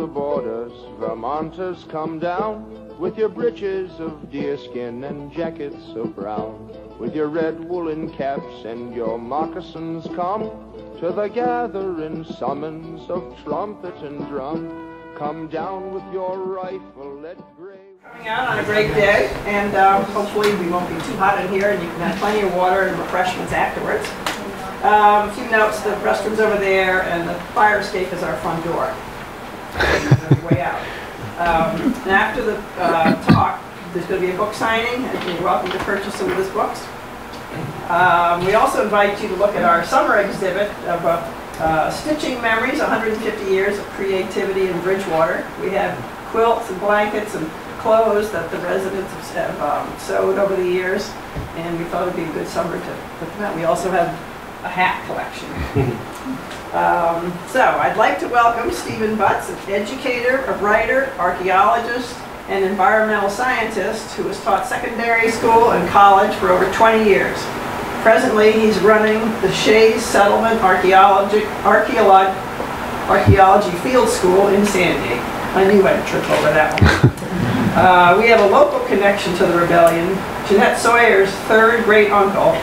the borders, Vermonters, come down with your breeches of deerskin and jackets of brown, with your red woolen caps and your moccasins. Come to the gathering summons of trumpet and drum. Come down with your rifle at grave. Coming out on a great day, and hopefully we won't be too hot in here, and you can have plenty of water and refreshments afterwards. A few notes: the restroom's over there, and the fire escape is our front door. Way out. And after the talk, there's going to be a book signing, and you're welcome to purchase some of his books. We also invite you to look at our summer exhibit of Stitching Memories, 150 Years of Creativity in Bridgewater. We have quilts and blankets and clothes that the residents have sewed over the years, and we thought it would be a good summer to put them out. We also have a hat collection. So I'd like to welcome Stephen Butz, an educator, a writer, archaeologist, and environmental scientist who has taught secondary school and college for over 20 years. Presently, he's running the Shays Settlement Archaeology Field School in Sandgate. I knew I'd trip over that one. We have a local connection to the rebellion. Jeanette Sawyer's third great uncle,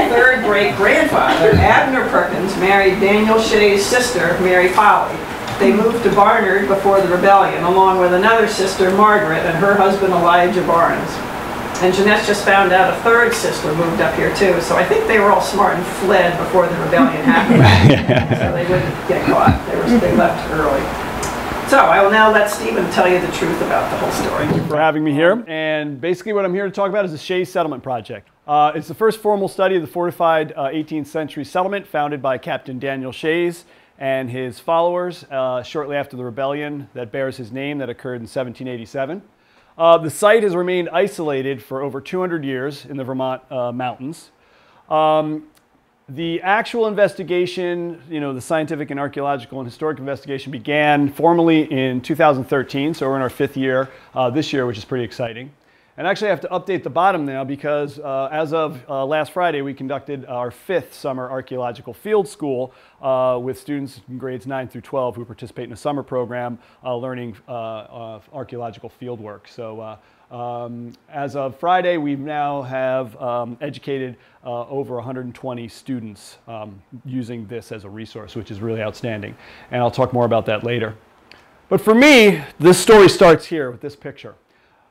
third great grandfather, Abner Perkins, married Daniel Shays' sister, Mary Polly. They moved to Barnard before the rebellion, along with another sister, Margaret, and her husband, Elijah Barnes. And Jeanette just found out a third sister moved up here too, so I think they were all smart and fled before the rebellion happened, so they wouldn't get caught. They left early. So I will now let Stephen tell you the truth about the whole story. Thank you for having me here. And basically what I'm here to talk about is the Shays Settlement project. It's the first formal study of the fortified 18th century settlement founded by Captain Daniel Shays and his followers shortly after the rebellion that bears his name that occurred in 1787. The site has remained isolated for over 200 years in the Vermont mountains. The actual investigation, the scientific and archaeological and historic investigation began formally in 2013, so we're in our 5th year this year, which is pretty exciting. And actually I have to update the bottom now because as of last Friday, we conducted our 5th summer archaeological field school with students in grades 9 through 12 who participate in a summer program learning archaeological field work. So as of Friday, we now have educated over 120 students using this as a resource, which is really outstanding. And I'll talk more about that later. But for me, this story starts here with this picture,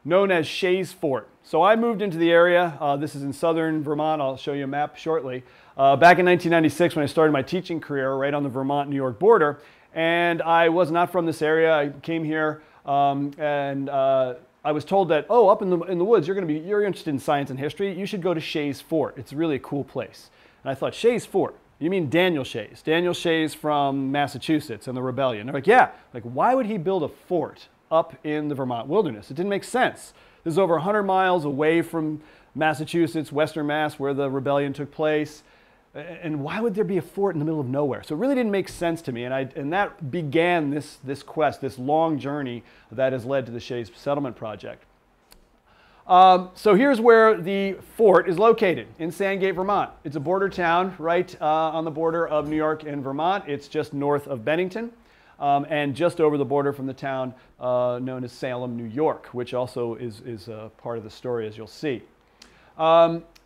known as Shays Fort. So I moved into the area. This is in southern Vermont. I'll show you a map shortly. Back in 1996 when I started my teaching career right on the Vermont-New York border. And I was not from this area. I came here and I was told that, oh, up in the woods, you're interested in science and history. You should go to Shays Fort. It's really a cool place. And I thought, Shays Fort? You mean Daniel Shays? Daniel Shays from Massachusetts and the rebellion. They're like, yeah. Like, why would he build a fort up in the Vermont wilderness? It didn't make sense. This is over 100 miles away from Massachusetts, Western Mass, where the rebellion took place. And why would there be a fort in the middle of nowhere? So it really didn't make sense to me. And that began this quest, this long journey that has led to the Shays Settlement project. So here's where the fort is located, in Sandgate, Vermont. It's a border town right on the border of New York and Vermont. It's just north of Bennington. And just over the border from the town known as Salem, New York, which also is part of the story, as you'll see.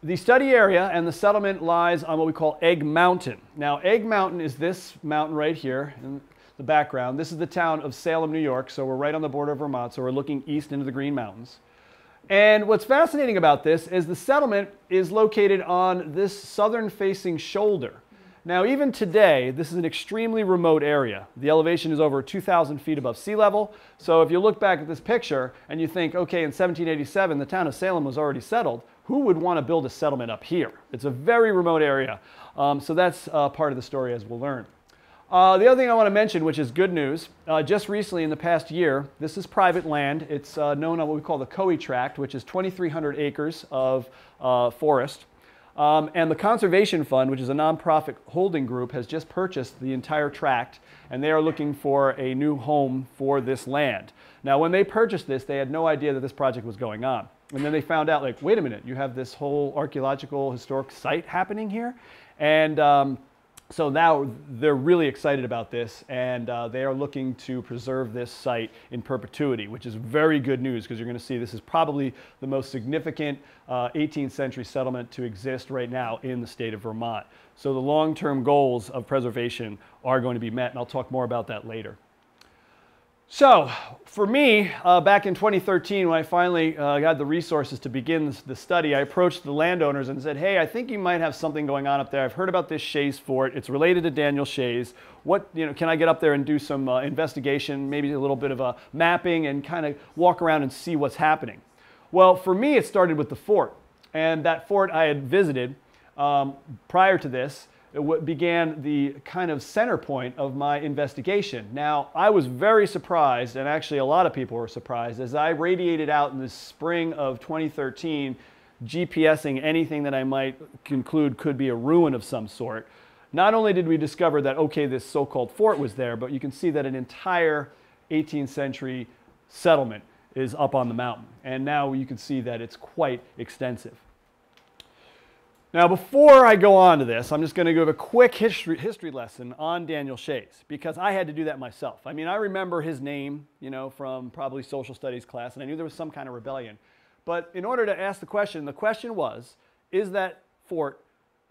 The study area and the settlement lies on what we call Ague Mountain. Now, Ague Mountain is this mountain right here in the background. This is the town of Salem, New York, so we're right on the border of Vermont, so we're looking east into the Green Mountains. And what's fascinating about this is the settlement is located on this southern-facing shoulder. Now, even today, this is an extremely remote area. The elevation is over 2,000 feet above sea level. So if you look back at this picture and you think, okay, in 1787, the town of Salem was already settled, who would want to build a settlement up here? It's a very remote area. So that's part of the story, as we'll learn. The other thing I want to mention, which is good news, just recently in the past year, this is private land. It's known on what we call the Coe Tract, which is 2,300 acres of forest. And the Conservation Fund, which is a nonprofit holding group, has just purchased the entire tract, and they are looking for a new home for this land. Now, when they purchased this, they had no idea that this project was going on. And then they found out, like, wait a minute, you have this whole archaeological historic site happening here? And So now they're really excited about this, and they are looking to preserve this site in perpetuity, which is very good news because you're going to see this is probably the most significant 18th century settlement to exist right now in the state of Vermont. So the long-term goals of preservation are going to be met, and I'll talk more about that later. So for me, back in 2013, when I finally got the resources to begin the study, I approached the landowners and said, hey, I think you might have something going on up there. I've heard about this Shays fort. It's related to Daniel Shays. What, can I get up there and do some investigation, maybe a little bit of a mapping, and kind of walk around and see what's happening? Well, for me, it started with the fort. And that fort I had visited prior to this. It began the kind of center point of my investigation. Now, I was very surprised, and actually a lot of people were surprised, as I radiated out in the spring of 2013, GPSing anything that I might conclude could be a ruin of some sort. Not only did we discover that, okay, this so-called fort was there, but you can see that an entire 18th century settlement is up on the mountain. And now you can see that it's quite extensive. Now, before I go on to this, I'm just going to give a quick history lesson on Daniel Shays, because I had to do that myself. I mean, I remember his name, from probably social studies class, and I knew there was some kind of rebellion. But in order to ask the question was, is that fort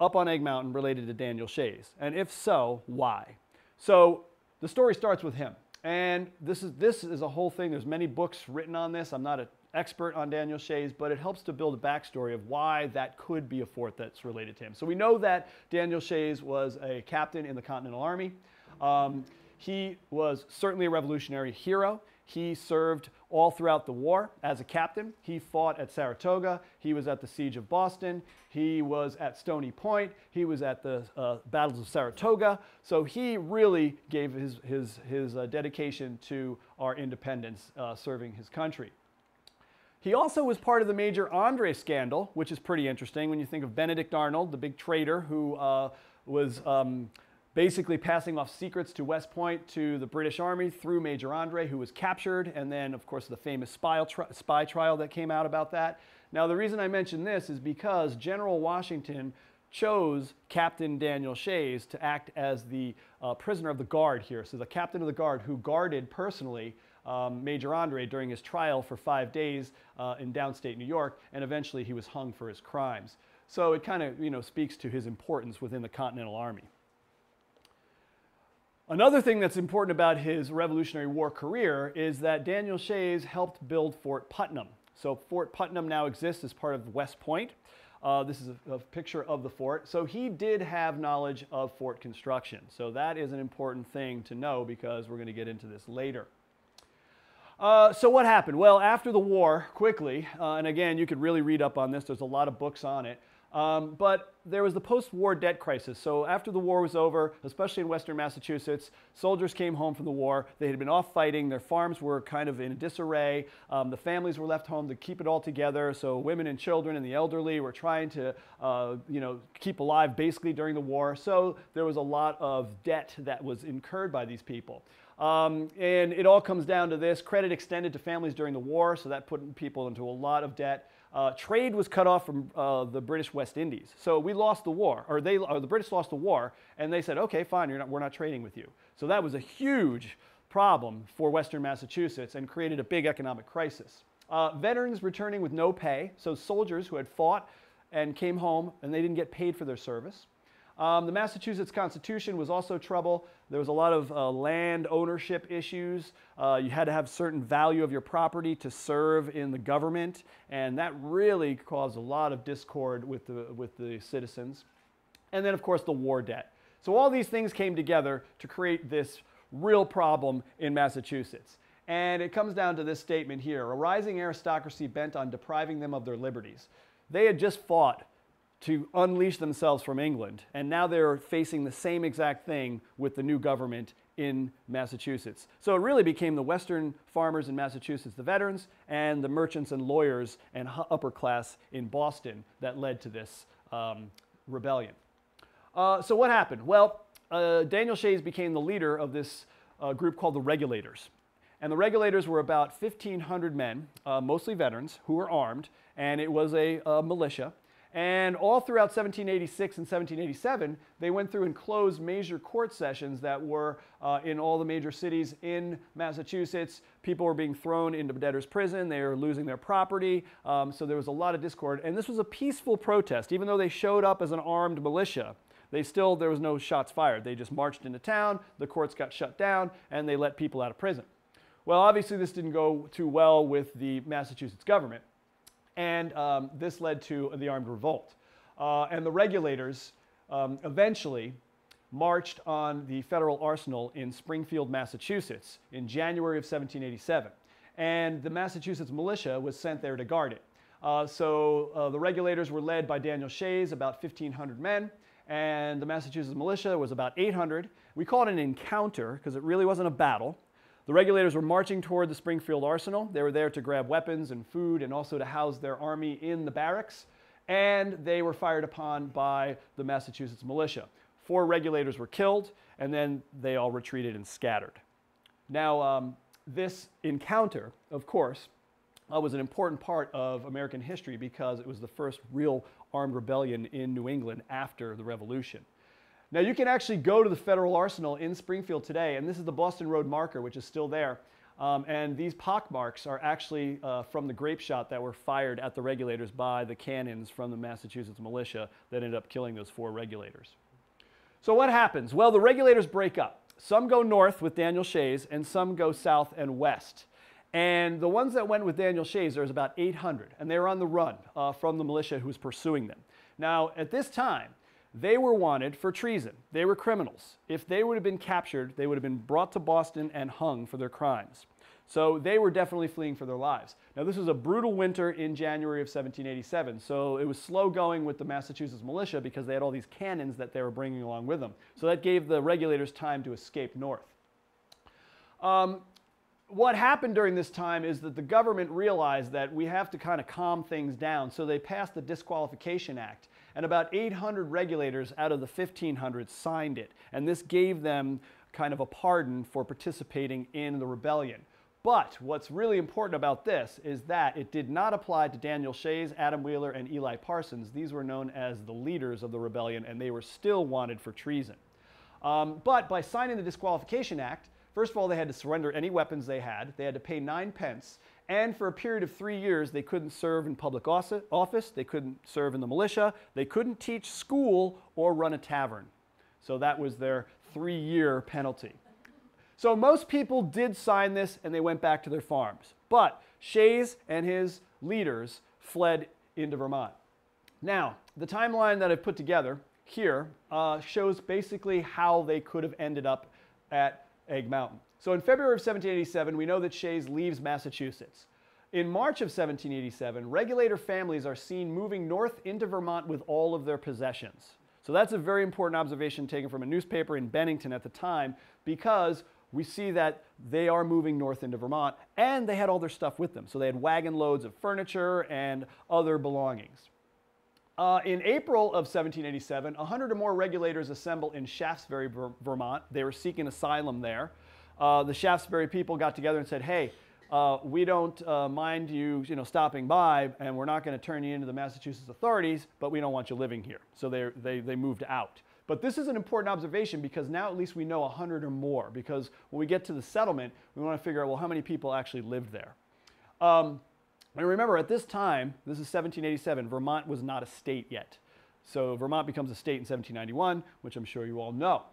up on Ague Mountain related to Daniel Shays? And if so, why? So the story starts with him. And this is a whole thing. There's many books written on this. I'm not an expert on Daniel Shays, but it helps to build a backstory of why that could be a fort that's related to him. So we know that Daniel Shays was a captain in the Continental Army. He was certainly a revolutionary hero. He served all throughout the war as a captain. He fought at Saratoga. He was at the Siege of Boston. He was at Stony Point. He was at the battles of Saratoga. So he really gave his dedication to our independence, serving his country. He also was part of the Major Andre scandal, which is pretty interesting when you think of Benedict Arnold, the big traitor who was basically passing off secrets to West Point to the British Army through Major Andre, who was captured, and then, of course, the famous spy trial that came out about that. Now, the reason I mention this is because General Washington chose Captain Daniel Shays to act as the prisoner of the guard here. So the captain of the guard who guarded personally Major Andre during his trial for 5 days in downstate New York, and eventually he was hung for his crimes. So it kind of speaks to his importance within the Continental Army. Another thing that's important about his Revolutionary War career is that Daniel Shays helped build Fort Putnam. So Fort Putnam now exists as part of West Point. This is a picture of the fort. So he did have knowledge of fort construction. So that is an important thing to know because we're going to get into this later. So what happened? Well, after the war, quickly, and again, you could really read up on this. There's a lot of books on it. But there was the post-war debt crisis. So after the war was over, especially in western Massachusetts, soldiers came home from the war. They had been off fighting. Their farms were kind of in disarray. The families were left home to keep it all together. So women and children and the elderly were trying to, keep alive basically during the war. So there was a lot of debt that was incurred by these people. And it all comes down to this. Credit extended to families during the war, so that put people into a lot of debt. Trade was cut off from the British West Indies. So we lost the war, or the British lost the war, and they said, okay, fine, we're not trading with you. So that was a huge problem for western Massachusetts and created a big economic crisis. Veterans returning with no pay, so soldiers who had fought and came home and they didn't get paid for their service. The Massachusetts Constitution was also trouble. There was a lot of land ownership issues. You had to have certain value of your property to serve in the government, and that really caused a lot of discord with the citizens. And then, of course, the war debt. So all these things came together to create this real problem in Massachusetts. And it comes down to this statement here: a rising aristocracy bent on depriving them of their liberties. They had just fought to unleash themselves from England, and now they're facing the same exact thing with the new government in Massachusetts. So it really became the western farmers in Massachusetts, the veterans, and the merchants and lawyers and upper class in Boston that led to this rebellion. So what happened? Well, Daniel Shays became the leader of this group called the Regulators. And the Regulators were about 1,500 men, mostly veterans, who were armed, and it was a militia. And all throughout 1786 and 1787, they went through and closed major court sessions that were in all the major cities in Massachusetts. People were being thrown into debtor's prison. They were losing their property. So there was a lot of discord. And this was a peaceful protest. Even though they showed up as an armed militia, there was no shots fired. They just marched into town, the courts got shut down, and they let people out of prison. Well, obviously this didn't go too well with the Massachusetts government. And this led to the armed revolt. And the regulators eventually marched on the federal arsenal in Springfield, Massachusetts in January of 1787. And the Massachusetts militia was sent there to guard it. The regulators were led by Daniel Shays, about 1,500 men, and the Massachusetts militia was about 800. We call it an encounter because it really wasn't a battle. The regulators were marching toward the Springfield arsenal. They were there to grab weapons and food and also to house their army in the barracks. And they were fired upon by the Massachusetts militia. 4 regulators were killed, and then they all retreated and scattered. Now, this encounter, of course, was an important part of American history because it was the first real armed rebellion in New England after the Revolution. Now you can actually go to the Federal Arsenal in Springfield today, and this is the Boston Road marker, which is still there. And these pockmarks are actually from the grape shot that were fired at the regulators by the cannons from the Massachusetts militia that ended up killing those 4 regulators. So what happens? Well, the regulators break up. Some go north with Daniel Shays, and some go south and west. And the ones that went with Daniel Shays, there was about 800, and they were on the run from the militia who was pursuing them. Now, at this time, they were wanted for treason. They were criminals. If they would have been captured, they would have been brought to Boston and hung for their crimes. So they were definitely fleeing for their lives. Now this was a brutal winter in January of 1787, so it was slow going with the Massachusetts militia because they had all these cannons that they were bringing along with them. So that gave the regulators time to escape north. What happened during this time is that the government realized that we have to kind of calm things down, so they passed the Disqualification Act. And about 800 regulators out of the 1,500 signed it. And this gave them kind of a pardon for participating in the rebellion. But what's really important about this is that it did not apply to Daniel Shays, Adam Wheeler, and Eli Parsons. These were known as the leaders of the rebellion, and they were still wanted for treason. But by signing the Disqualification Act, first of all, they had to surrender any weapons they had. They had to pay 9 pence. And for a period of 3 years, they couldn't serve in public office. They couldn't serve in the militia. They couldn't teach school or run a tavern. So that was their 3-year penalty. So most people did sign this, and they went back to their farms. But Shays and his leaders fled into Vermont. Now, the timeline that I've put together here shows basically how they could have ended up at Ague Mountain. So in February of 1787, we know that Shays leaves Massachusetts. In March of 1787, regulator families are seen moving north into Vermont with all of their possessions. So that's a very important observation taken from a newspaper in Bennington at the time, because we see that they are moving north into Vermont, and they had all their stuff with them. So they had wagon loads of furniture and other belongings. In April of 1787, 100 or more regulators assemble in Shaftesbury, Vermont. They were seeking asylum there. The Shaftesbury people got together and said, hey, we don't mind you, stopping by, and we're not going to turn you into the Massachusetts authorities, but we don't want you living here. So they moved out. But this is an important observation because now at least we know 100 or more, because when we get to the settlement, we want to figure out, well, how many people actually lived there? And remember, at this time, this is 1787, Vermont was not a state yet. So Vermont becomes a state in 1791, which I'm sure you all know.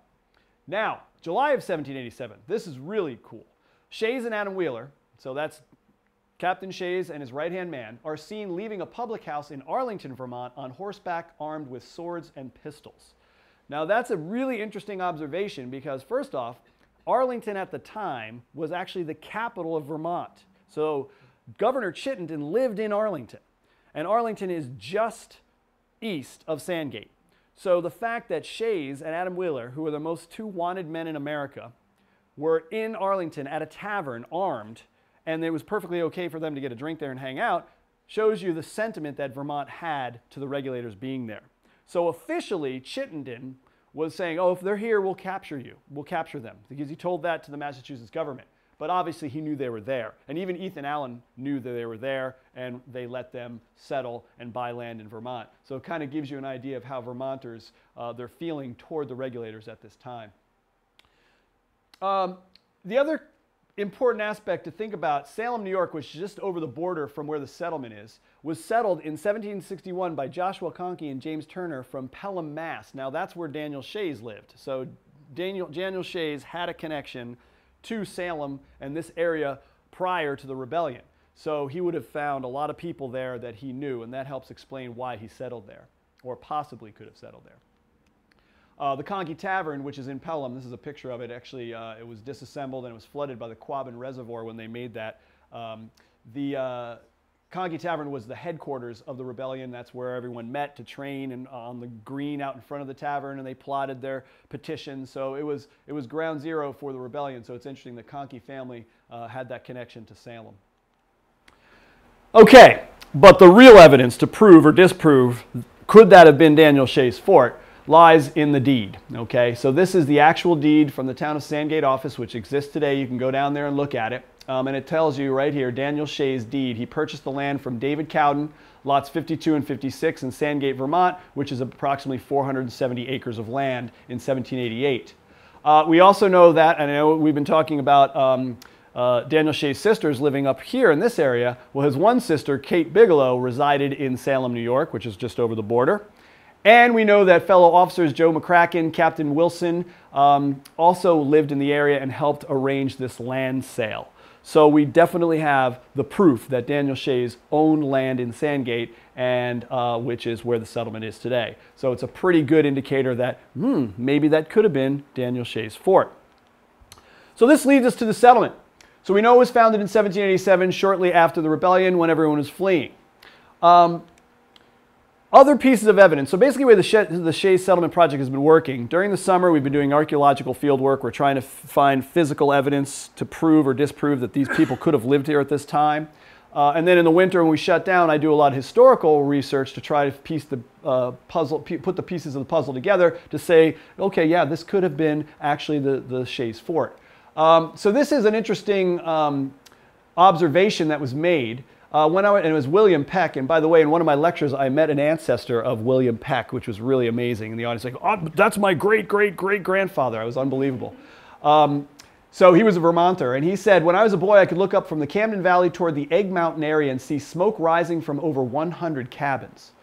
Now, July of 1787, this is really cool. Shays and Adam Wheeler, so that's Captain Shays and his right-hand man, are seen leaving a public house in Arlington, Vermont on horseback armed with swords and pistols. Now that's a really interesting observation because first off, Arlington at the time was actually the capital of Vermont. So Governor Chittenden lived in Arlington, and Arlington is just east of Sandgate. So the fact that Shays and Adam Wheeler, who are the most 2 wanted men in America, were in Arlington at a tavern armed, and it was perfectly okay for them to get a drink there and hang out, shows you the sentiment that Vermont had to the regulators being there. So officially, Chittenden was saying, oh, if they're here, we'll capture you. We'll capture them, because he told that to the Massachusetts government. but obviously he knew they were there. And even Ethan Allen knew that they were there, and they let them settle and buy land in Vermont. So it kind of gives you an idea of how Vermonters, they're feeling toward the Regulators at this time. The other important aspect to think about, Salem, New York, which is just over the border from where the settlement is, was settled in 1761 by Joshua Conkey and James Turner from Pelham, Mass. Now that's where Daniel Shays lived. So Daniel Shays had a connection to Salem and this area prior to the rebellion. So he would have found a lot of people there that he knew, and that helps explain why he settled there, or possibly could have settled there. The Conkey Tavern, which is in Pelham, this is a picture of it. Actually, it was disassembled and it was flooded by the Quabbin Reservoir when they made that. The Conkey Tavern was the headquarters of the rebellion. That's where everyone met to train, and on the green out in front of the tavern, and they plotted their petitions. So it was ground zero for the rebellion. So it's interesting the Conkey family had that connection to Salem. Okay, but the real evidence to prove or disprove, could that have been Daniel Shays' fort, lies in the deed. Okay, so this is the actual deed from the town of Sandgate office, which exists today. You can go down there and look at it. And it tells you right here, Daniel Shays' deed. He purchased the land from David Cowden, lots 52 and 56 in Sandgate, Vermont, which is approximately 470 acres of land in 1788. We also know that, and I know we've been talking about Daniel Shays' sisters living up here in this area. Well, his one sister, Kate Bigelow, resided in Salem, New York, which is just over the border. And we know that fellow officers Joe McCracken, Captain Wilson, also lived in the area and helped arrange this land sale. So we definitely have the proof that Daniel Shays owned land in Sandgate, and which is where the settlement is today. So it's a pretty good indicator that maybe that could have been Daniel Shays' fort. So this leads us to the settlement. So we know it was founded in 1787, shortly after the rebellion, when everyone was fleeing. Other pieces of evidence. So basically where the Shays Settlement project has been working, during the summer we've been doing archaeological field work. We're trying to find physical evidence to prove or disprove that these people could have lived here at this time. And then in the winter when we shut down, I do a lot of historical research to try to piece the put the pieces of the puzzle together to say, okay, yeah, this could have been actually the Shays fort. So this is an interesting observation that was made. And it was William Peck, and by the way, in one of my lectures, I met an ancestor of William Peck, which was really amazing. And the audience was like, oh, that's my great-great-great-grandfather. I was unbelievable. So he was a Vermonter, and he said, when I was a boy, I could look up from the Camden Valley toward the Ague Mountain area and see smoke rising from over 100 cabins.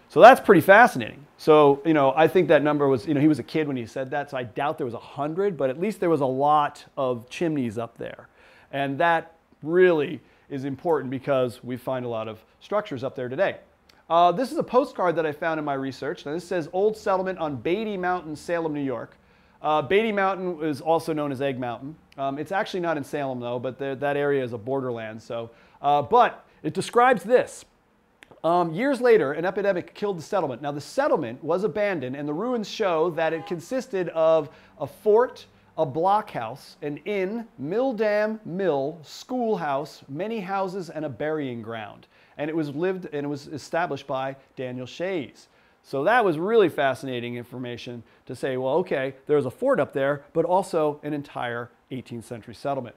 So that's pretty fascinating. So, you know, I think that number was, you know, he was a kid when he said that, so I doubt there was 100, but at least there was a lot of chimneys up there. And that really is important because we find a lot of structures up there today. This is a postcard that I found in my research. Now this says Old Settlement on Ague Mountain, Salem, New York. Ague Mountain is also known as Ague Mountain. It's actually not in Salem though, but that area is a borderland. So, but it describes this. Years later, an epidemic killed the settlement. Now the settlement was abandoned, and the ruins show that it consisted of a fort, a blockhouse, an inn, mill dam, mill, schoolhouse, many houses, and a burying ground. And it was established by Daniel Shays. So that was really fascinating information to say, well, okay, there's a fort up there, but also an entire 18th century settlement.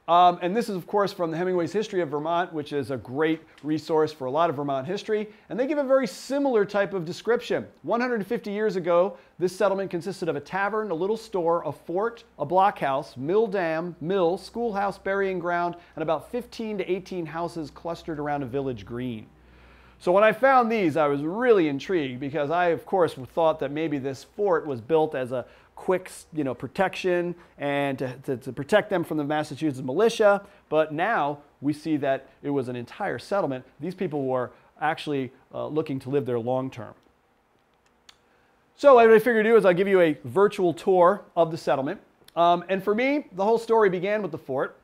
And this is, of course, from the Hemingway's History of Vermont, which is a great resource for a lot of Vermont history. And they give a very similar type of description. 150 years ago, this settlement consisted of a tavern, a little store, a fort, a blockhouse, mill dam, mill, schoolhouse, burying ground, and about 15 to 18 houses clustered around a village green. So when I found these, I was really intrigued because I, of course, thought that maybe this fort was built as a quick, protection and to protect them from the Massachusetts militia. But now we see that it was an entire settlement. These people were actually looking to live there long term. So what I figured to do is I'll give you a virtual tour of the settlement. And for me, the whole story began with the fort.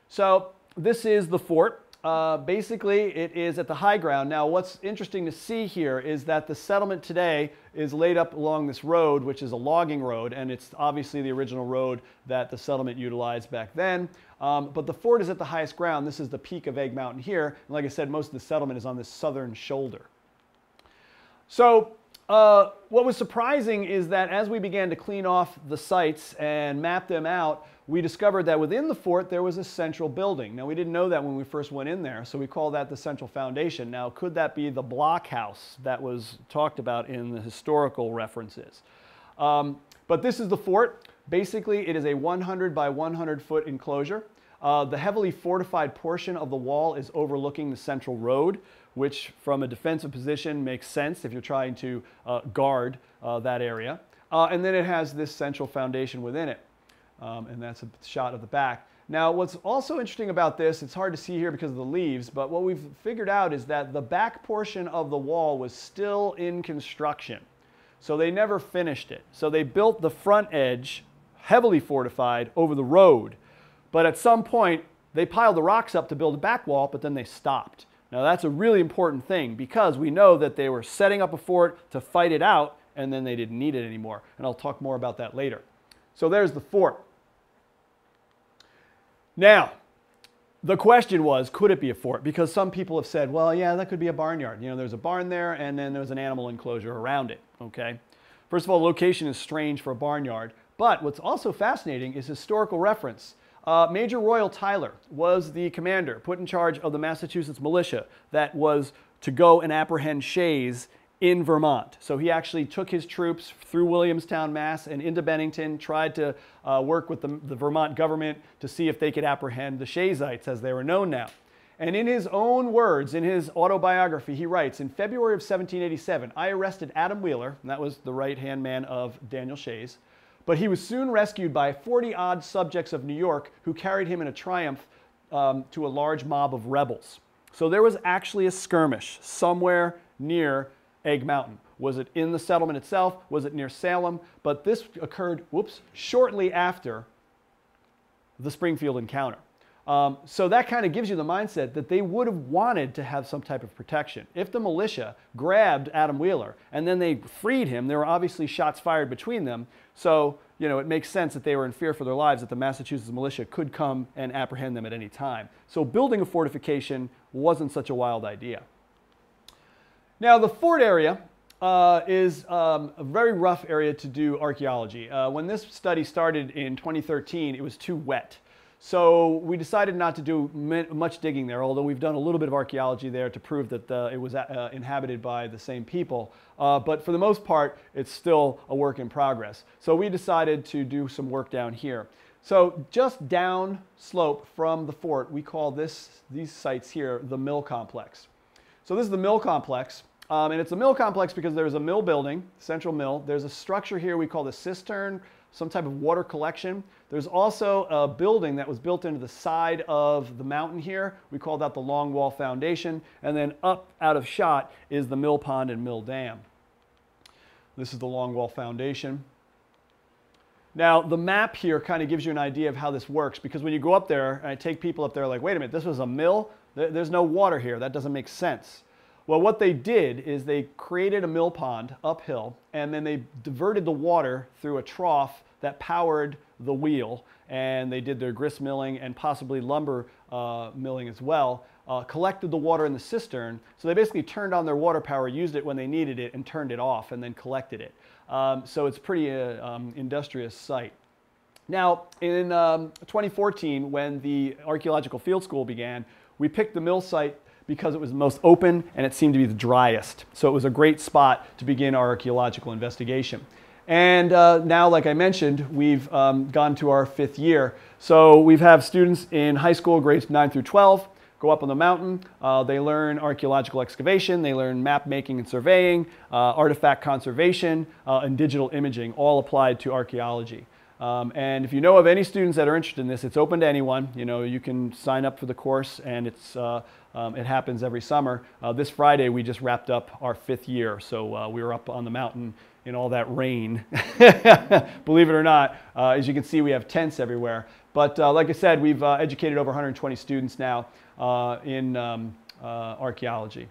So this is the fort. Basically, it is at the high ground. Now, what's interesting to see here is that the settlement today is laid up along this road, which is a logging road, and it's obviously the original road that the settlement utilized back then. But the fort is at the highest ground. This is the peak of Ague Mountain here. And like I said, most of the settlement is on this southern shoulder. So what was surprising is that as we began to clean off the sites and map them out, we discovered that within the fort there was a central building. Now, we didn't know that when we first went in there, so we call that the central foundation. Now, could that be the blockhouse that was talked about in the historical references? But this is the fort. Basically, it is a 100 by 100 foot enclosure. The heavily fortified portion of the wall is overlooking the central road, which from a defensive position makes sense if you're trying to guard that area. And then it has this central foundation within it. And that's a shot of the back. Now, what's also interesting about this, it's hard to see here because of the leaves, but what we've figured out is that the back portion of the wall was still in construction. So they never finished it. So they built the front edge, heavily fortified, over the road. But at some point, they piled the rocks up to build a back wall, but then they stopped. Now, that's a really important thing because we know that they were setting up a fort to fight it out, and then they didn't need it anymore. And I'll talk more about that later. So there's the fort. Now, the question was, could it be a fort? Because some people have said, well, yeah, that could be a barnyard. You know, there's a barn there, and then there's an animal enclosure around it, okay? First of all, location is strange for a barnyard, but what's also fascinating is historical reference. Major Royal Tyler was the commander put in charge of the Massachusetts militia that was to go and apprehend Shays in Vermont. So he actually took his troops through Williamstown, Mass. And into Bennington, tried to work with the Vermont government to see if they could apprehend the Shaysites, as they were known now. And in his own words, in his autobiography, he writes, in February of 1787, I arrested Adam Wheeler, and that was the right-hand man of Daniel Shays, but he was soon rescued by 40-odd subjects of New York who carried him in a triumph to a large mob of rebels. So there was actually a skirmish somewhere near Ague Mountain. Was it in the settlement itself? Was it near Salem? But this occurred, shortly after the Springfield encounter. So that kind of gives you the mindset that they would have wanted to have some type of protection. If the militia grabbed Adam Wheeler and then they freed him, there were obviously shots fired between them. So, you know, it makes sense that they were in fear for their lives, that the Massachusetts militia could come and apprehend them at any time. So building a fortification wasn't such a wild idea. Now, the fort area is a very rough area to do archaeology. When this study started in 2013, it was too wet. So we decided not to do much digging there, although we've done a little bit of archaeology there to prove that it was inhabited by the same people. But for the most part, it's still a work in progress. So we decided to do some work down here. So just down slope from the fort, we call these sites here the mill complex. So this is the mill complex. And it's a mill complex because there's a mill building, central mill. There's a structure here we call the cistern, some type of water collection. There's also a building that was built into the side of the mountain here. We call that the long wall foundation. And then up out of shot is the mill pond and mill dam. This is the long wall foundation. Now, the map here kind of gives you an idea of how this works, because when you go up there, and I take people up there like, wait a minute, this was a mill? There's no water here. That doesn't make sense. Well, what they did is they created a mill pond uphill, and then they diverted the water through a trough that powered the wheel, and they did their grist milling and possibly lumber milling as well, collected the water in the cistern. So they basically turned on their water power, used it when they needed it, and turned it off, and then collected it. So it's a pretty industrious site. Now, in 2014, when the Archaeological Field School began, we picked the mill site because it was the most open and it seemed to be the driest. So it was a great spot to begin our archaeological investigation. And now, like I mentioned, we've gone to our 5th year. So we have students in high school, grades 9 through 12, go up on the mountain. They learn archaeological excavation. They learn map making and surveying, artifact conservation, and digital imaging, all applied to archaeology. And if you know of any students that are interested in this, it's open to anyone. You know, you can sign up for the course, and it happens every summer. This Friday, we just wrapped up our 5th year, so we were up on the mountain in all that rain. Believe it or not, as you can see, we have tents everywhere. But like I said, we've educated over 120 students now in archaeology,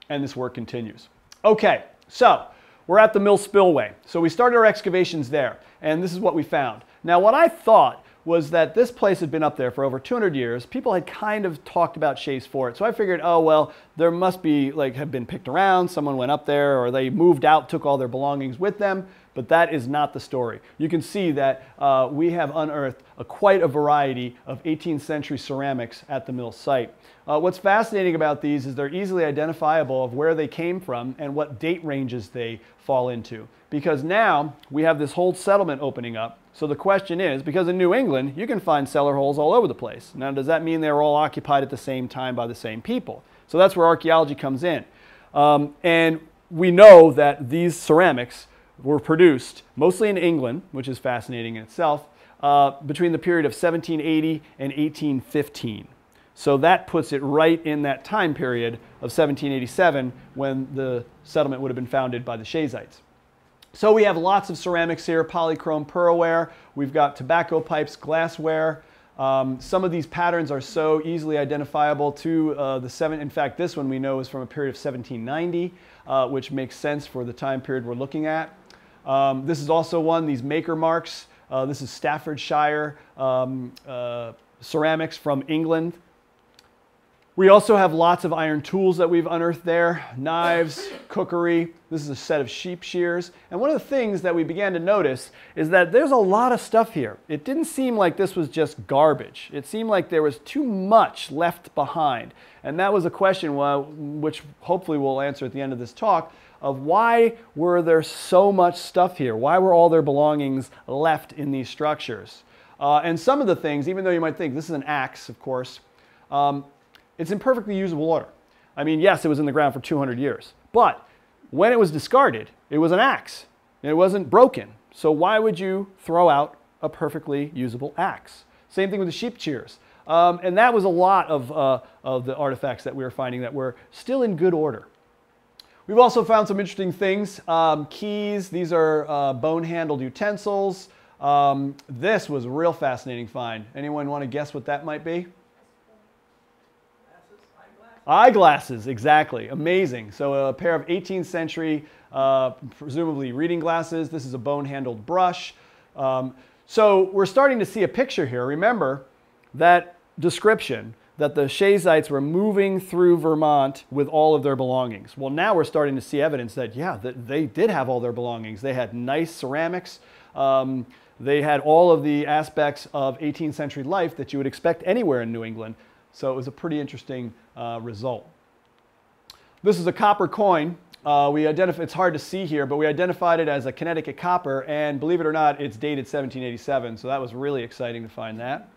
and this work continues. Okay, so we're at the mill spillway. So we started our excavations there, and this is what we found. Now, what I thought was that this place had been up there for over 200 years. People had kind of talked about Shays Fort. So I figured, oh, well, there must be, like, have been picked around. Someone went up there, or they moved out, took all their belongings with them. But that is not the story. You can see that we have unearthed quite a variety of 18th century ceramics at the mill site. What's fascinating about these is they're easily identifiable of where they came from and what date ranges they fall into. Because now we have this whole settlement opening up. So the question is, because in New England, you can find cellar holes all over the place. Now, does that mean they were all occupied at the same time by the same people? So that's where archaeology comes in. And we know that these ceramics were produced mostly in England, which is fascinating in itself, between the period of 1780 and 1815. So that puts it right in that time period of 1787 when the settlement would have been founded by the Shaysites. So we have lots of ceramics here, polychrome pearlware. We've got tobacco pipes, glassware. Some of these patterns are so easily identifiable to in fact, this one we know is from a period of 1790, which makes sense for the time period we're looking at. This is also one, these maker marks. This is Staffordshire ceramics from England. We also have lots of iron tools that we've unearthed there, knives, cookery. This is a set of sheep shears. And one of the things that we began to notice is that there's a lot of stuff here. It didn't seem like this was just garbage. It seemed like there was too much left behind. And that was a question which hopefully we'll answer at the end of this talk, of why were there so much stuff here? Why were all their belongings left in these structures? And some of the things, even though you might think this is an axe, of course, it's in perfectly usable order. I mean, yes, it was in the ground for 200 years, but when it was discarded, it was an axe. It wasn't broken. So why would you throw out a perfectly usable axe? Same thing with the sheep shears. And that was a lot of the artifacts that we were finding that were still in good order. We've also found some interesting things. Keys, these are bone-handled utensils. This was a real fascinating find. Anyone want to guess what that might be? Eyeglasses, exactly. Amazing. So a pair of 18th century, presumably reading glasses. This is a bone-handled brush. So we're starting to see a picture here. Remember that description that the Shaysites were moving through Vermont with all of their belongings. Well, now we're starting to see evidence that, yeah, that they did have all their belongings. They had nice ceramics. They had all of the aspects of 18th century life that you would expect anywhere in New England. So it was a pretty interesting result. This is a copper coin. It's hard to see here, but we identified it as a Connecticut copper, and believe it or not, it's dated 1787, so that was really exciting to find that.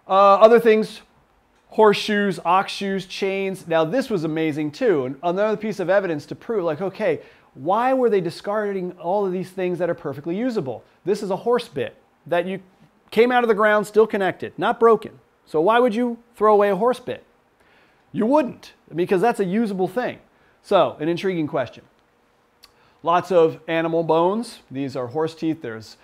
Other things, horseshoes, ox shoes, chains. Now this was amazing too, and another piece of evidence to prove, like, okay, why were they discarding all of these things that are perfectly usable? This is a horse bit that you came out of the ground still connected, not broken. So why would you throw away a horse bit? You wouldn't, because that's a usable thing. So, an intriguing question. Lots of animal bones. These are horse teeth. There's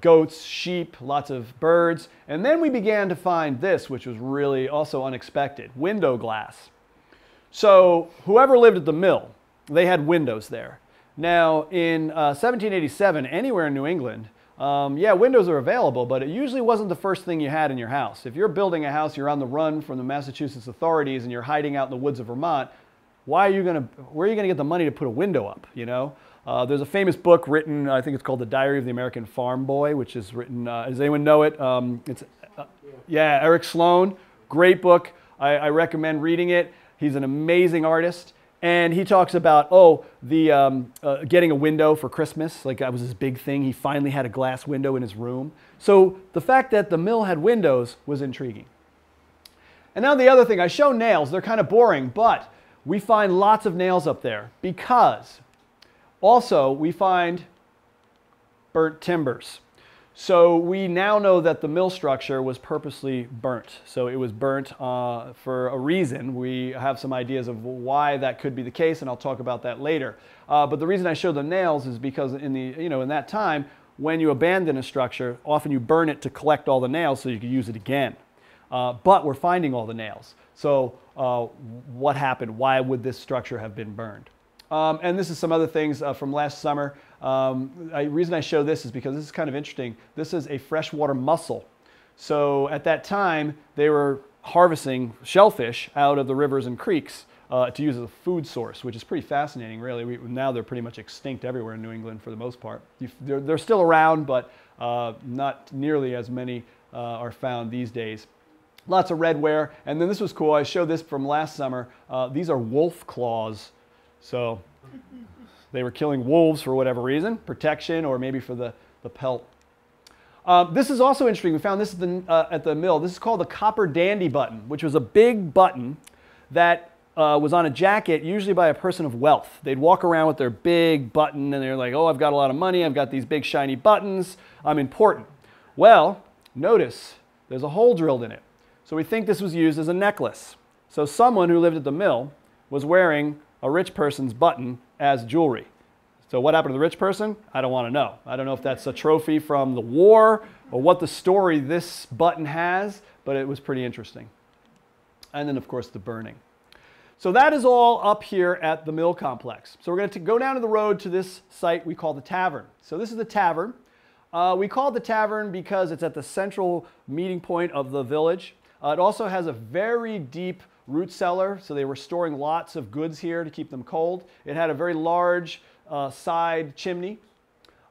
goats, sheep, lots of birds. And then we began to find this, which was really also unexpected, window glass. So whoever lived at the mill, they had windows there. Now, in 1787, anywhere in New England, yeah, windows are available, but it usually wasn't the first thing you had in your house. If you're building a house, you're on the run from the Massachusetts authorities and you're hiding out in the woods of Vermont, where are you going to get the money to put a window up, you know? There's a famous book written, I think it's called The Diary of the American Farm Boy, which is written, does anyone know it? Yeah, Eric Sloan, great book. I recommend reading it. He's an amazing artist. And he talks about, getting a window for Christmas. Like, that was his big thing. He finally had a glass window in his room. So the fact that the mill had windows was intriguing. And now the other thing, I show nails. They're kind of boring, but we find lots of nails up there because also we find burnt timbers. So we now know that the mill structure was purposely burnt. So it was burnt for a reason. We have some ideas of why that could be the case, and I'll talk about that later. But the reason I show the nails is because in that time, when you abandon a structure, often you burn it to collect all the nails so you can use it again. But we're finding all the nails. So what happened? Why would this structure have been burned? And this is some other things from last summer. The reason I show this is because this is kind of interesting. This is a freshwater mussel. So at that time, they were harvesting shellfish out of the rivers and creeks to use as a food source, which is pretty fascinating, really. Now they're pretty much extinct everywhere in New England for the most part. They're still around, but not nearly as many are found these days. Lots of redware. And then this was cool. I showed this from last summer. These are wolf claws. So they were killing wolves for whatever reason, protection or maybe for the pelt. This is also interesting. We found this at the mill. This is called the copper dandy button, which was a big button that was on a jacket, usually by a person of wealth. They'd walk around with their big button and they're like, oh, I've got a lot of money. I've got these big shiny buttons. I'm important. Well, notice there's a hole drilled in it. So we think this was used as a necklace. So someone who lived at the mill was wearing a rich person's button as jewelry. So what happened to the rich person? I don't want to know. I don't know if that's a trophy from the war or what the story this button has, but it was pretty interesting. And then, of course, the burning. So that is all up here at the mill complex. So we're going to go down to the road to this site we call the Tavern. So this is the Tavern. We call it the Tavern because it's at the central meeting point of the village. It also has a very deep root cellar, so they were storing lots of goods here to keep them cold. It had a very large side chimney.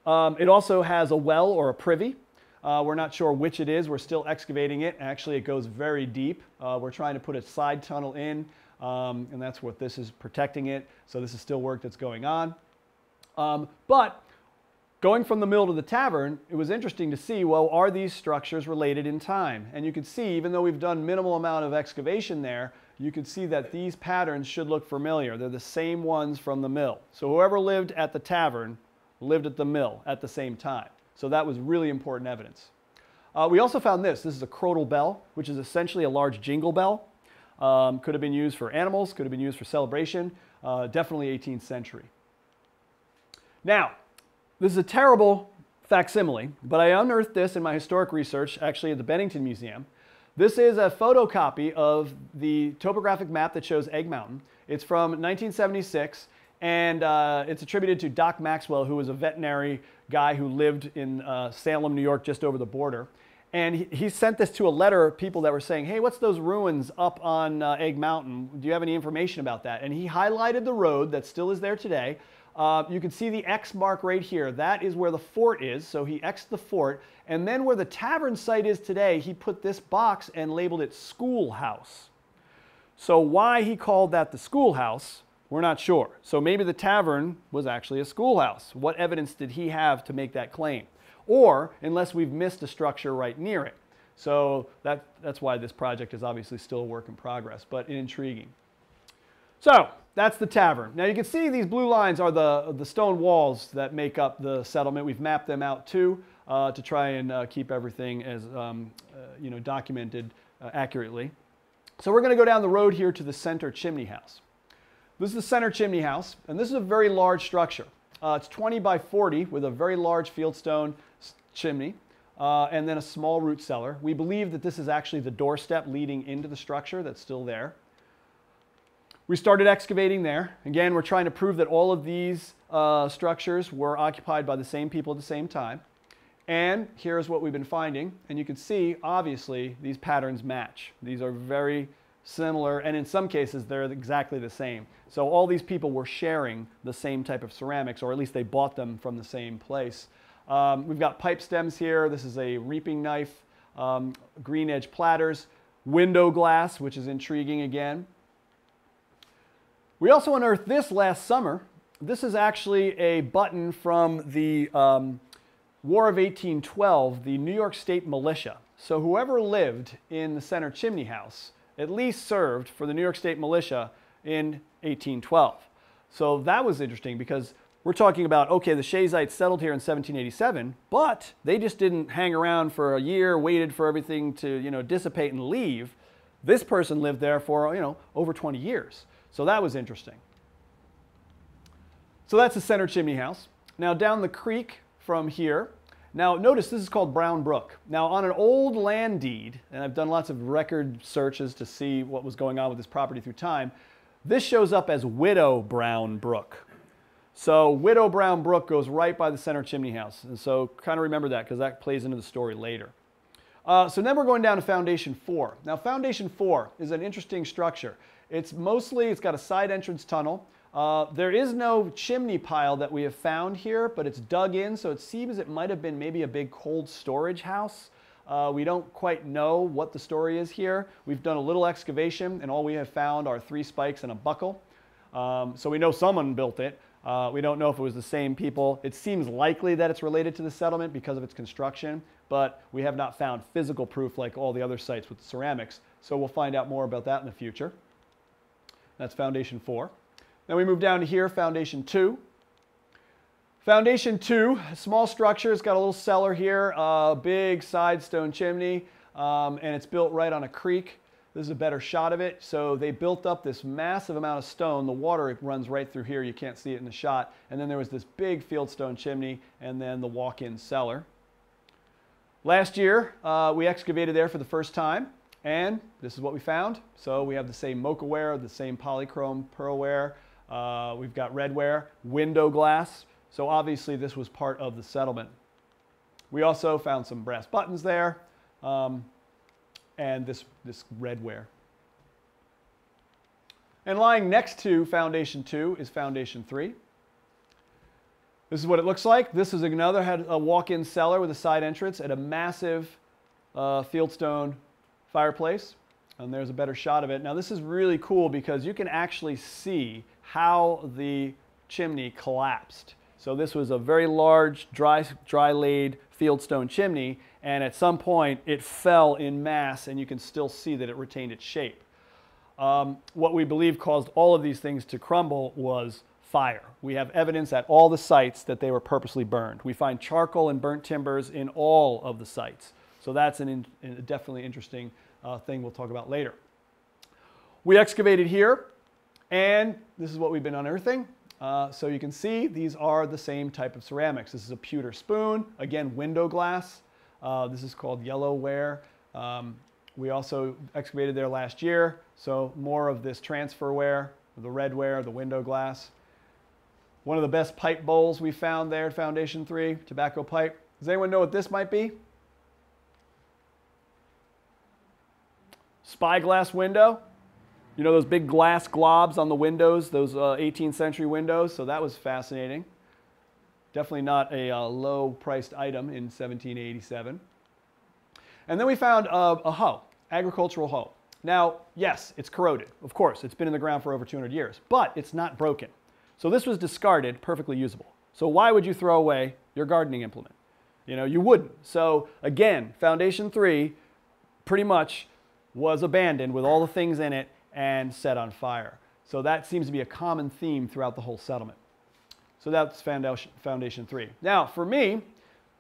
It also has a well or a privy. We're not sure which it is. We're still excavating it. Actually, it goes very deep. We're trying to put a side tunnel in, and that's what this is, protecting it. So this is still work that's going on. But going from the mill to the tavern, it was interesting to see, well, are these structures related in time? And you can see, even though we've done minimal amount of excavation there, you can see that these patterns should look familiar. They're the same ones from the mill. So whoever lived at the tavern lived at the mill at the same time. So that was really important evidence. We also found this. This is a crotal bell, which is essentially a large jingle bell. Could have been used for animals, could have been used for celebration. Definitely 18th century. Now, this is a terrible facsimile, but I unearthed this in my historic research, actually at the Bennington Museum. This is a photocopy of the topographic map that shows Ague Mountain. It's from 1976, and it's attributed to Doc Maxwell, who was a veterinary guy who lived in Salem, New York, just over the border. And he sent this to a letter of people that were saying, hey, what's those ruins up on Ague Mountain? Do you have any information about that? And he highlighted the road that still is there today. You can see the X mark right here. That is where the fort is, so he X'd the fort. And then where the tavern site is today, he put this box and labeled it schoolhouse. So why he called that the schoolhouse, we're not sure. So maybe the tavern was actually a schoolhouse. What evidence did he have to make that claim? Or, unless we've missed a structure right near it. So that's why this project is obviously still a work in progress, but intriguing. So that's the tavern. Now you can see these blue lines are the stone walls that make up the settlement. We've mapped them out too to try and keep everything as documented accurately. So we're going to go down the road here to the center chimney house. This is the center chimney house, and this is a very large structure. It's 20 by 40 with a very large fieldstone chimney and then a small root cellar. We believe that this is actually the doorstep leading into the structure that's still there. We started excavating there. Again, we're trying to prove that all of these structures were occupied by the same people at the same time. And here's what we've been finding. And you can see, obviously, these patterns match. These are very similar, and in some cases, they're exactly the same. So all these people were sharing the same type of ceramics, or at least they bought them from the same place. We've got pipe stems here. This is a reaping knife, green edge platters, window glass, which is intriguing again. We also unearthed this last summer. This is actually a button from the War of 1812, the New York State Militia. So whoever lived in the center chimney house at least served for the New York State Militia in 1812. So that was interesting because we're talking about, okay, the Shaysites settled here in 1787, but they just didn't hang around for a year, waited for everything to dissipate and leave. This person lived there for over 20 years. So that was interesting. So that's the center chimney house. Now down the creek from here, now notice this is called Brown Brook. Now on an old land deed, and I've done lots of record searches to see what was going on with this property through time, this shows up as Widow Brown Brook. So Widow Brown Brook goes right by the center chimney house. And so kind of remember that because that plays into the story later. So then we're going down to Foundation 4. Now Foundation 4 is an interesting structure. It's got a side entrance tunnel. There is no chimney pile that we have found here, but it's dug in, so it seems it might have been maybe a big cold storage house. We don't quite know what the story is here. We've done a little excavation, and all we have found are 3 spikes and a buckle. So we know someone built it. We don't know if it was the same people. It seems likely that it's related to the settlement because of its construction, but we have not found physical proof like all the other sites with the ceramics. So we'll find out more about that in the future. That's Foundation 4. Then we move down to here, Foundation 2. Foundation 2, a small structure. It's got a little cellar here, a big side stone chimney, and it's built right on a creek. This is a better shot of it. So they built up this massive amount of stone. The water runs right through here. You can't see it in the shot. And then there was this big fieldstone chimney and then the walk-in cellar. Last year, we excavated there for the first time. And this is what we found. So we have the same mocha ware, the same polychrome pearlware. We've got redware, window glass. So obviously this was part of the settlement. We also found some brass buttons there. And this redware. And lying next to Foundation 2 is Foundation 3. This is what it looks like. This is another, had a walk-in cellar with a side entrance and a massive fieldstone fireplace. And there's a better shot of it. Now this is really cool because you can actually see how the chimney collapsed. So this was a very large, dry-laid fieldstone chimney, and at some point it fell in mass, and you can still see that it retained its shape. What we believe caused all of these things to crumble was fire. We have evidence at all the sites that they were purposely burned. We find charcoal and burnt timbers in all of the sites. So that's a definitely interesting thing we'll talk about later. We excavated here, and this is what we've been unearthing. So you can see these are the same type of ceramics. This is a pewter spoon, again window glass. This is called yellowware. We also excavated there last year, so more of this transferware, the redware, the window glass. One of the best pipe bowls we found there at Foundation 3, tobacco pipe. Does anyone know what this might be? Spyglass window. You know those big glass globs on the windows, those 18th century windows? So that was fascinating. Definitely not a low-priced item in 1787. And then we found a hoe, agricultural hoe. Now, yes, it's corroded. Of course, it's been in the ground for over 200 years, but it's not broken. So this was discarded, perfectly usable. So why would you throw away your gardening implement? You know, you wouldn't. So again, Foundation 3 pretty much was abandoned with all the things in it and set on fire. So that seems to be a common theme throughout the whole settlement. So that's Foundation 3. Now, for me,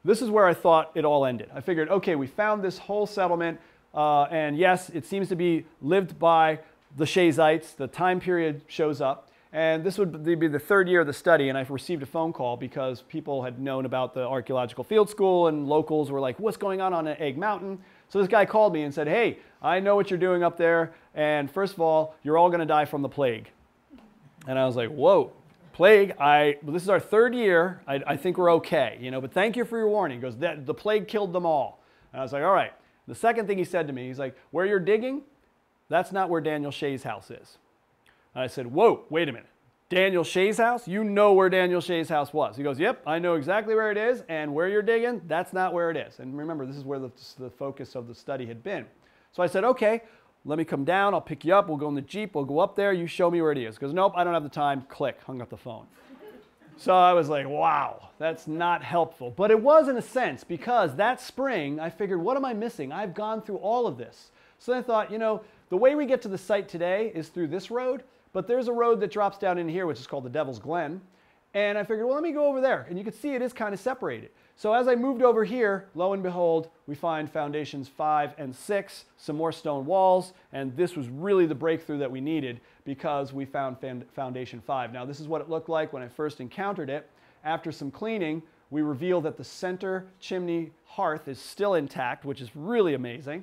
this is where I thought it all ended. I figured, okay, we found this whole settlement, and yes, it seems to be lived by the Shaysites. The time period shows up. And this would be the 3rd year of the study, and I've received a phone call because people had known about the archaeological field school, and locals were like, what's going on Ague Mountain? So this guy called me and said, hey, I know what you're doing up there, and first of all, you're all going to die from the plague. And I was like, whoa, plague? Well, this is our 3rd year. I think we're okay, you know, but thank you for your warning. He goes, the plague killed them all. And I was like, all right. The second thing he said to me, he's like, where you're digging, that's not where Daniel Shays' house is. And I said, whoa, wait a minute. Daniel Shays' house? You know where Daniel Shays' house was. He goes, yep, I know exactly where it is, and where you're digging, that's not where it is. And remember, this is where the focus of the study had been. So I said, okay, let me come down, I'll pick you up, we'll go in the Jeep, we'll go up there, you show me where it is. He goes, nope, I don't have the time. Click, hung up the phone. So I was like, wow, that's not helpful. But it was in a sense, because that spring, I figured, what am I missing? I've gone through all of this. So I thought, you know, the way we get to the site today is through this road, but there's a road that drops down in here, which is called the Devil's Glen. And I figured, well, let me go over there. And you can see it is kind of separated. So as I moved over here, lo and behold, we find Foundations 5 and 6, some more stone walls. And this was really the breakthrough that we needed because we found Foundation 5. Now, this is what it looked like when I first encountered it. After some cleaning, we revealed that the center chimney hearth is still intact, which is really amazing.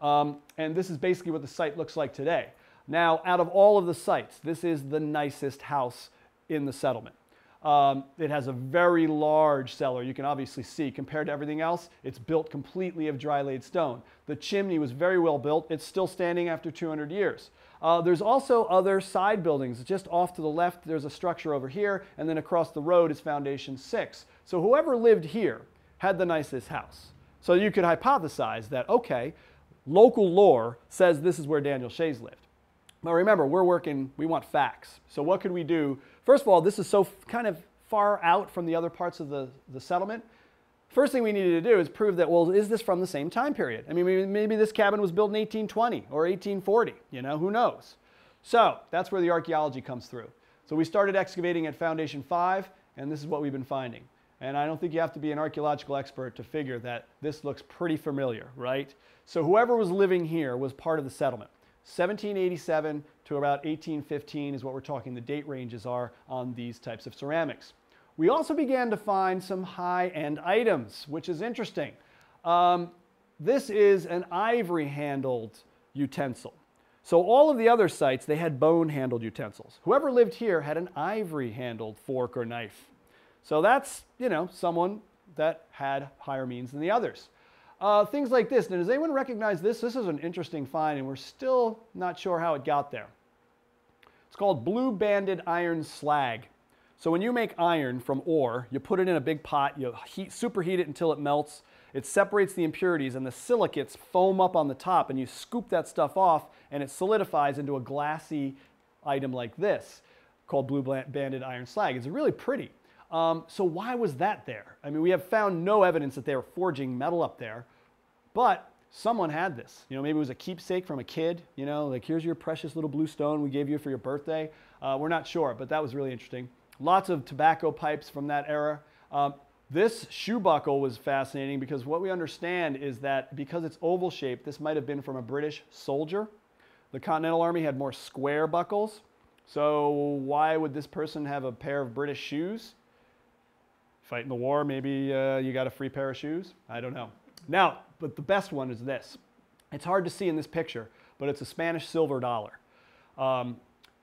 And this is basically what the site looks like today. Now, out of all of the sites, this is the nicest house in the settlement. It has a very large cellar. You can obviously see, compared to everything else, it's built completely of dry laid stone. The chimney was very well built. It's still standing after 200 years. There's also other side buildings. Just off to the left, there's a structure over here, and then across the road is Foundation 6. So whoever lived here had the nicest house. So you could hypothesize that, okay, local lore says this is where Daniel Shays lived. But remember, we want facts. So what could we do? First of all, this is so kind of far out from the other parts of the settlement. First thing we needed to do is prove that, well, is this from the same time period? I mean, maybe this cabin was built in 1820 or 1840, you know, who knows? So that's where the archaeology comes through. So we started excavating at Foundation 5, and this is what we've been finding. And I don't think you have to be an archaeological expert to figure that this looks pretty familiar, right? So whoever was living here was part of the settlement. 1787 to about 1815 is what we're talking the date ranges are on these types of ceramics. We also began to find some high-end items, which is interesting. This is an ivory-handled utensil. So all of the other sites, they had bone-handled utensils. Whoever lived here had an ivory-handled fork or knife. So that's, you know, someone that had higher means than the others. Things like this. Now, does anyone recognize this? This is an interesting find, and we're still not sure how it got there. It's called blue banded iron slag. So when you make iron from ore, you put it in a big pot, you superheat it until it melts, it separates the impurities, and the silicates foam up on the top, and you scoop that stuff off, and it solidifies into a glassy item like this, called blue banded iron slag. It's really pretty. So why was that there? I mean, we have found no evidence that they were forging metal up there, but someone had this. You know, maybe it was a keepsake from a kid, you know, like here's your precious little blue stone we gave you for your birthday. We're not sure, but that was really interesting. Lots of tobacco pipes from that era. This shoe buckle was fascinating because what we understand is that because it's oval shaped, this might have been from a British soldier. The Continental Army had more square buckles. So why would this person have a pair of British shoes? Fighting the war, maybe you got a free pair of shoes? I don't know. Now, but the best one is this. It's hard to see in this picture, but it's a Spanish silver dollar,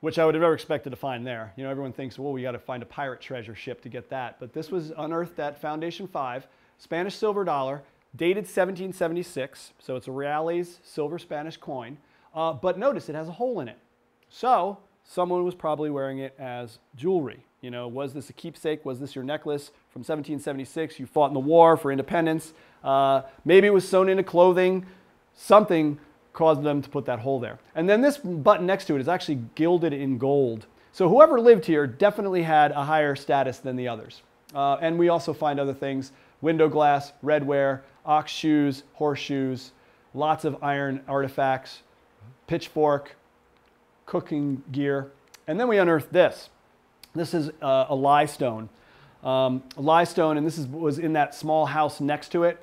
which I would have never expected to find there. You know, everyone thinks, well, we got to find a pirate treasure ship to get that. But this was unearthed at Foundation 5, Spanish silver dollar, dated 1776. So it's a reales silver Spanish coin. But notice it has a hole in it. So someone was probably wearing it as jewelry. You know, was this a keepsake? Was this your necklace from 1776? You fought in the war for independence. Maybe it was sewn into clothing. Something caused them to put that hole there. And then this button next to it is actually gilded in gold. So whoever lived here definitely had a higher status than the others. And we also find other things: window glass, redware, ox shoes, horseshoes, lots of iron artifacts, pitchfork, cooking gear. And then we unearthed this. This is a limestone. Limestone, and this was in that small house next to it.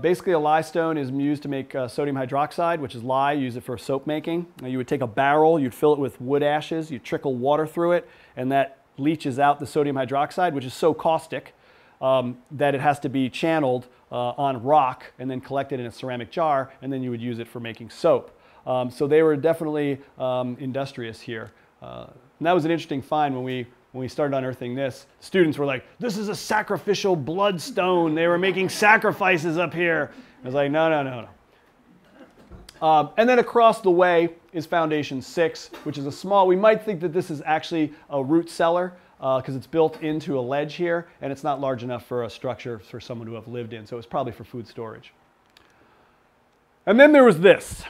Basically, a limestone is used to make sodium hydroxide, which is lye. You use it for soap making. You would take a barrel, you'd fill it with wood ashes, you'd trickle water through it, and that leaches out the sodium hydroxide, which is so caustic that it has to be channeled on rock and then collected in a ceramic jar, and then you would use it for making soap. So they were definitely industrious here. And that was an interesting find when we started unearthing this. Students were like, this is a sacrificial bloodstone. They were making sacrifices up here. I was like, no, no, no, no. And then across the way is Foundation 6, which is a small, we might think that this is actually a root cellar because it's built into a ledge here, and it's not large enough for a structure for someone to have lived in, so it's probably for food storage. And then there was this.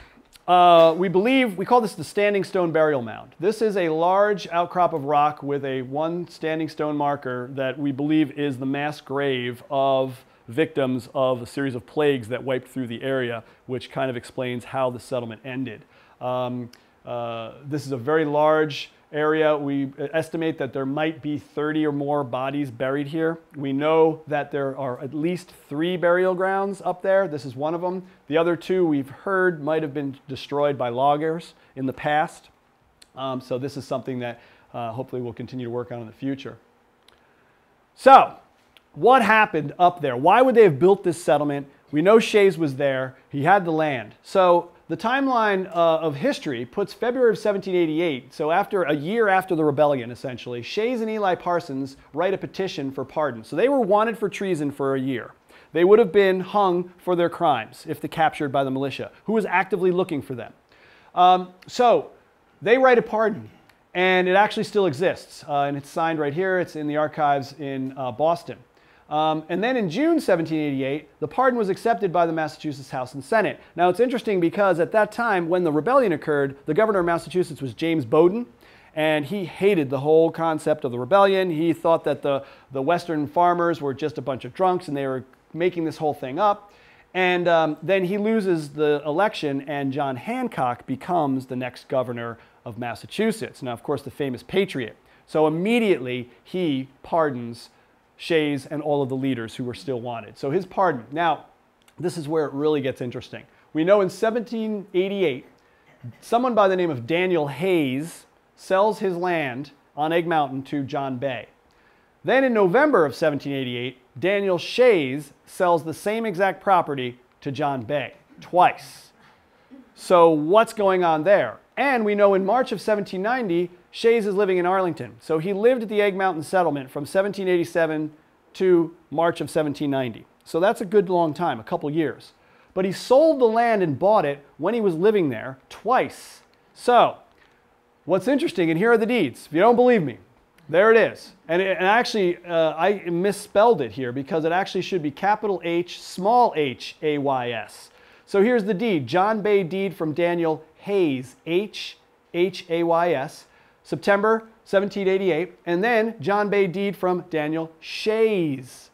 We call this the standing stone burial mound. This is a large outcrop of rock with one standing stone marker that we believe is the mass grave of victims of a series of plagues that wiped through the area, which kind of explains how the settlement ended. This is a very large area. We estimate that there might be 30 or more bodies buried here. We know that there are at least 3 burial grounds up there. This is one of them. The other 2 we've heard might have been destroyed by loggers in the past. So this is something that hopefully we'll continue to work on in the future. So what happened up there? Why would they have built this settlement? We know Shays was there. He had the land. So the timeline of history puts February of 1788, so after a year after the rebellion, essentially, Shays and Eli Parsons write a petition for pardon. So they were wanted for treason for a year. They would have been hung for their crimes if they're captured by the militia, who was actively looking for them. So they write a pardon, and it actually still exists. And it's signed right here. It's in the archives in Boston. And then in June 1788, the pardon was accepted by the Massachusetts House and Senate. Now it's interesting because at that time, when the rebellion occurred, the governor of Massachusetts was James Bowdoin, and he hated the whole concept of the rebellion. He thought that the Western farmers were just a bunch of drunks and they were making this whole thing up. And then he loses the election, and John Hancock becomes the next governor of Massachusetts. Now, of course, the famous patriot. So immediately he pardons Shays and all of the leaders who were still wanted. So his pardon. Now, this is where it really gets interesting. We know in 1788, someone by the name of Daniel Shays sells his land on Ague Mountain to John Bay. Then in November of 1788, Daniel Shays sells the same exact property to John Bay, twice. So what's going on there? And we know in March of 1790, Shays is living in Arlington. So he lived at the Ague Mountain settlement from 1787 to March of 1790. So that's a good long time, a couple years. But he sold the land and bought it when he was living there twice. So what's interesting, and here are the deeds. If you don't believe me, there it is. And actually, I misspelled it here because it actually should be capital H, small h, A-Y-S. So here's the deed. John Bay deed from Daniel Shays, H-H-A-Y-S, September 1788. And then John Bay deed from Daniel Shays.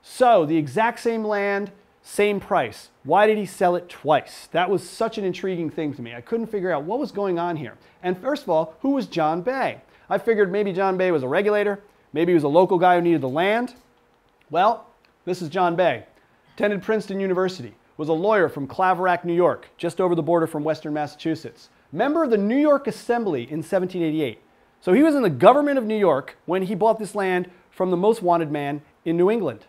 So the exact same land, same price. Why did he sell it twice? That was such an intriguing thing to me. I couldn't figure out what was going on here. And first of all, who was John Bay? I figured maybe John Bay was a regulator. Maybe he was a local guy who needed the land. Well, this is John Bay. Attended Princeton University. Was a lawyer from Claverack, New York, just over the border from Western Massachusetts. Member of the New York Assembly in 1788. So he was in the government of New York when he bought this land from the most wanted man in New England.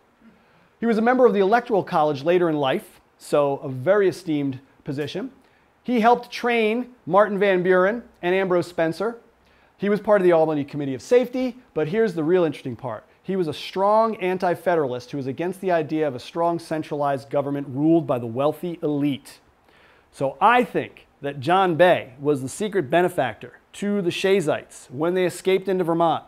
He was a member of the Electoral College later in life, so a very esteemed position. He helped train Martin Van Buren and Ambrose Spencer. He was part of the Albany Committee of Safety, but here's the real interesting part. He was a strong anti-federalist who was against the idea of a strong centralized government ruled by the wealthy elite. So I think that John Bay was the secret benefactor to the Shaysites when they escaped into Vermont.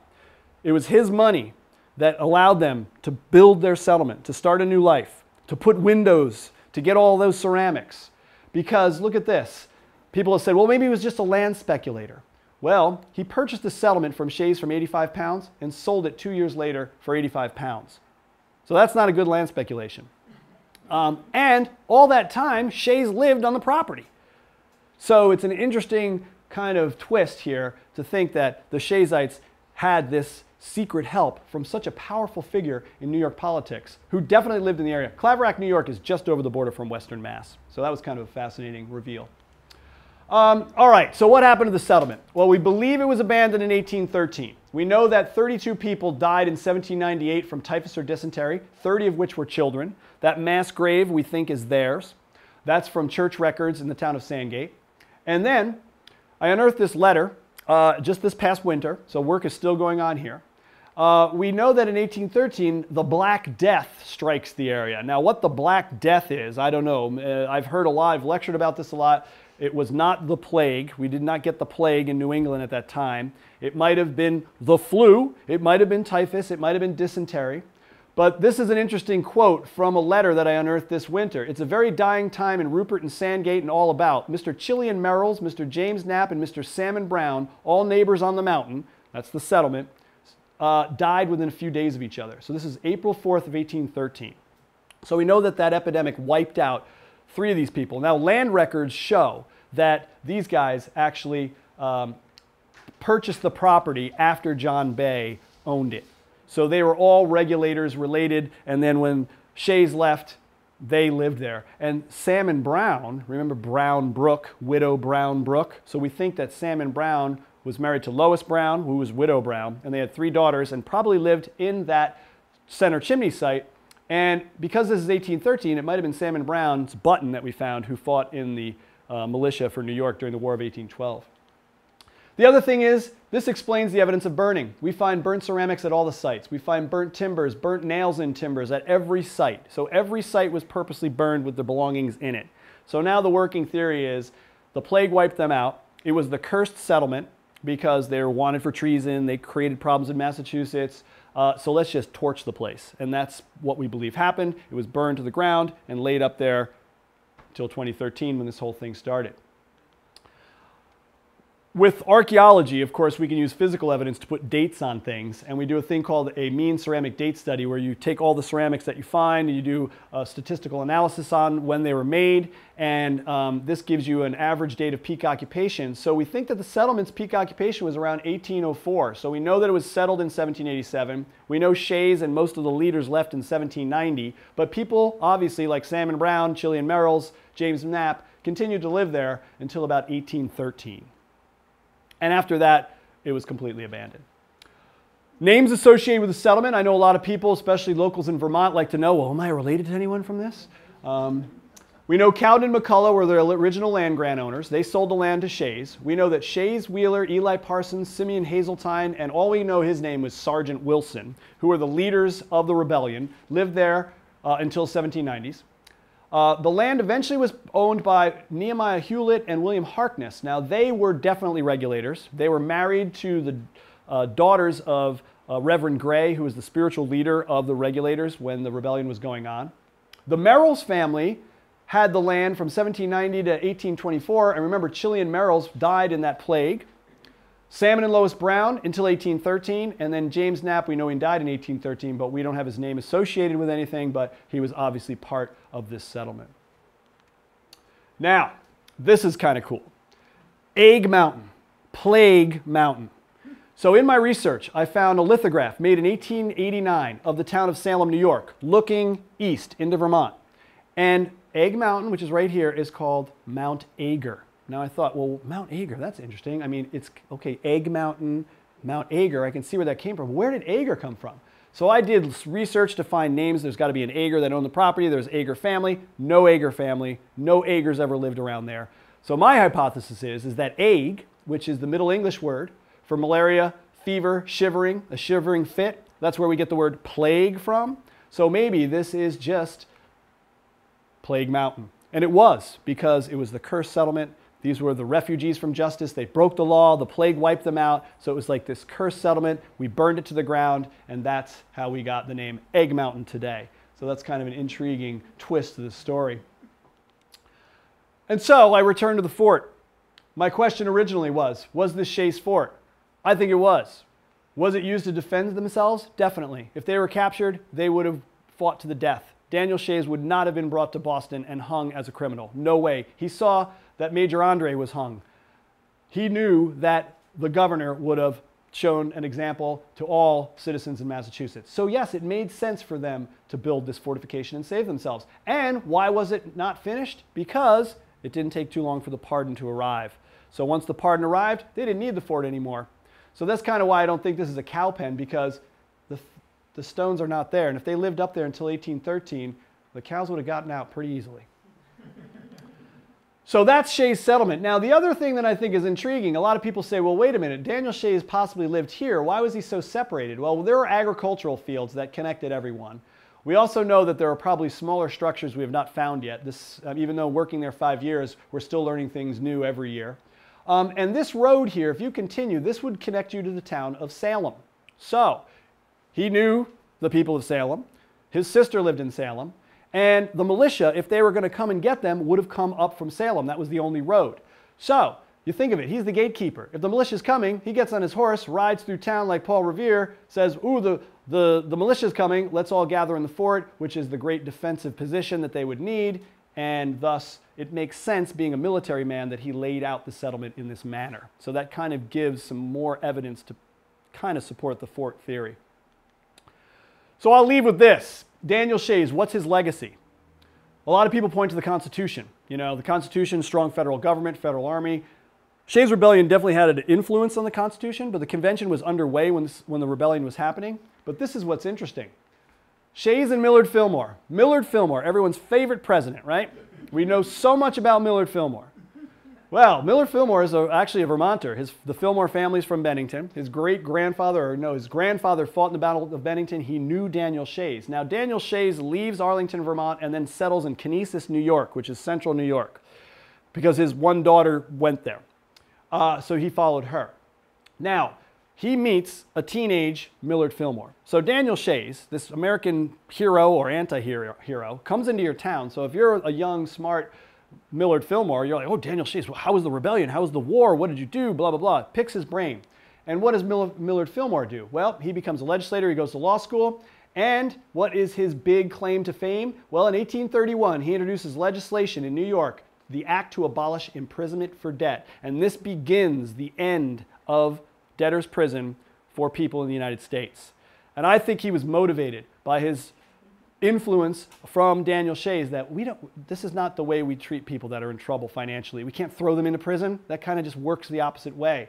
It was his money that allowed them to build their settlement, to start a new life, to put windows, to get all those ceramics. Because look at this. People have said, well, maybe he was just a land speculator. Well, he purchased the settlement from Shays from 85 pounds and sold it 2 years later for 85 pounds. So that's not a good land speculation. And all that time, Shays lived on the property. So it's an interesting kind of twist here to think that the Shaysites had this secret help from such a powerful figure in New York politics who definitely lived in the area. Claverack, New York is just over the border from Western Mass. So that was kind of a fascinating reveal. All right, so what happened to the settlement? Well, we believe it was abandoned in 1813. We know that 32 people died in 1798 from typhus or dysentery, 30 of which were children. That mass grave we think is theirs. That's from church records in the town of Sandgate. And then I unearthed this letter just this past winter, so work is still going on here. We know that in 1813, the Black Death strikes the area. Now, what the Black Death is, I don't know. I've heard a lot, I've lectured about this a lot. It was not the plague. We did not get the plague in New England at that time. It might have been the flu. It might have been typhus. It might have been dysentery. But this is an interesting quote from a letter that I unearthed this winter. It's a very dying time in Rupert and Sandgate and all about. Mr. Chilian Merrills, Mr. James Knapp, and Mr. Salmon Brown, all neighbors on the mountain, that's the settlement, died within a few days of each other. So this is April 4th of 1813. So we know that that epidemic wiped out 3 of these people. Now, land records show that these guys actually purchased the property after John Bay owned it. So they were all regulators related, and then when Shays left, they lived there. And Salmon Brown, remember Brown Brook, widow Brown Brook? So we think that Salmon Brown was married to Lois Brown, who was widow Brown, and they had 3 daughters and probably lived in that center chimney site. And because this is 1813, it might have been Salmon Brown's button that we found who fought in the militia for New York during the War of 1812. The other thing is, this explains the evidence of burning. We find burnt ceramics at all the sites. We find burnt timbers, burnt nails in timbers at every site. So every site was purposely burned with the belongings in it. So now the working theory is the plague wiped them out. It was the cursed settlement because they were wanted for treason. They created problems in Massachusetts. So let's just torch the place. And that's what we believe happened. It was burned to the ground and laid up there until 2013 when this whole thing started. With archaeology, of course, we can use physical evidence to put dates on things, and we do a thing called a mean ceramic date study where you take all the ceramics that you find and you do a statistical analysis on when they were made, and this gives you an average date of peak occupation. So we think that the settlement's peak occupation was around 1804. So we know that it was settled in 1787. We know Shays and most of the leaders left in 1790, but people, obviously, like Salmon Brown, Chilian Merrills, James Knapp, continued to live there until about 1813. And after that, it was completely abandoned. Names associated with the settlement. I know a lot of people, especially locals in Vermont, like to know, well, am I related to anyone from this? We know Cowden and McCullough were the original land grant owners. They sold the land to Shays. We know that Shays, Wheeler, Eli Parsons, Simeon Hazeltine, and all we know his name was Sergeant Wilson, who were the leaders of the rebellion, lived there until 1790s. The land eventually was owned by Nehemiah Hewlett and William Harkness. Now, they were definitely regulators. They were married to the daughters of Reverend Gray, who was the spiritual leader of the Regulators when the rebellion was going on. The Merrills family had the land from 1790 to 1824, and remember, Chilian Merrills died in that plague. Salmon and Lois Brown until 1813, and then James Knapp, we know he died in 1813, but we don't have his name associated with anything, but he was obviously part of this settlement. Now, this is kind of cool. Ague Mountain, Plague Mountain. So in my research, I found a lithograph made in 1889 of the town of Salem, New York, looking east into Vermont. And Ague Mountain, which is right here, is called Mount Ager. Now I thought, well, Mount Ager, that's interesting. I mean, it's, okay, Ague Mountain, Mount Ager, I can see where that came from. Where did Ager come from? So I did research to find names. There's got to be an Ager that owned the property. There's Ager family, no Ager family, no Agers ever lived around there. So my hypothesis is that ague, which is the Middle English word for malaria, fever, shivering, a shivering fit, that's where we get the word plague from. So maybe this is just Plague Mountain. And it was, because it was the cursed settlement. These were the refugees from justice. They broke the law. The plague wiped them out. So it was like this cursed settlement. We burned it to the ground, and that's how we got the name Ague Mountain today. So that's kind of an intriguing twist to the story. And so I returned to the fort. My question originally was this Shays Fort? I think it was. Was it used to defend themselves? Definitely. If they were captured, they would have fought to the death. Daniel Shays would not have been brought to Boston and hung as a criminal. No way. He saw that Major Andre was hung. He knew that the governor would have shown an example to all citizens in Massachusetts. So yes, it made sense for them to build this fortification and save themselves. And why was it not finished? Because it didn't take too long for the pardon to arrive. So once the pardon arrived, they didn't need the fort anymore. So that's kind of why I don't think this is a cow pen, because the stones are not there. And if they lived up there until 1813, the cows would have gotten out pretty easily. So that's Shays Settlement. Now, the other thing that I think is intriguing, a lot of people say, well, wait a minute, Daniel Shays possibly lived here. Why was he so separated? Well, there were agricultural fields that connected everyone. We also know that there are probably smaller structures we have not found yet. Even though working there 5 years, we're still learning things new every year. And this road here, if you continue, this would connect you to the town of Salem. So he knew the people of Salem. His sister lived in Salem. And the militia, if they were going to come and get them, would have come up from Salem. That was the only road. So you think of it, he's the gatekeeper. If the militia's coming, he gets on his horse, rides through town like Paul Revere, says, ooh, the militia's coming, let's all gather in the fort, which is the great defensive position that they would need. And thus, it makes sense, being a military man, that he laid out the settlement in this manner. So that kind of gives some more evidence to kind of support the fort theory. So I'll leave with this. Daniel Shays, what's his legacy? A lot of people point to the Constitution. You know, the Constitution, strong federal government, federal army. Shays' Rebellion definitely had an influence on the Constitution, but the convention was underway when the rebellion was happening. But this is what's interesting. Shays and Millard Fillmore. Millard Fillmore, everyone's favorite president, right? We know so much about Millard Fillmore. Well, Millard Fillmore is actually a Vermonter. The Fillmore family's from Bennington. His grandfather fought in the Battle of Bennington. He knew Daniel Shays. Now, Daniel Shays leaves Arlington, Vermont, and then settles in Conesus, New York, which is central New York, because his one daughter went there. So he followed her. Now, he meets a teenage Millard Fillmore. So Daniel Shays, this American hero or anti-hero, comes into your town. So if you're a young, smart Millard Fillmore, you're like, oh, Daniel Shays, well, how was the rebellion? How was the war? What did you do? Blah, blah, blah. Picks his brain. And what does Millard Fillmore do? Well, he becomes a legislator. He goes to law school. And what is his big claim to fame? Well, in 1831, he introduces legislation in New York, the Act to Abolish Imprisonment for Debt. And this begins the end of debtor's prison for people in the United States. And I think he was motivated by his influence from Daniel Shays that this is not the way we treat people that are in trouble financially. We can't throw them into prison. That kind of just works the opposite way.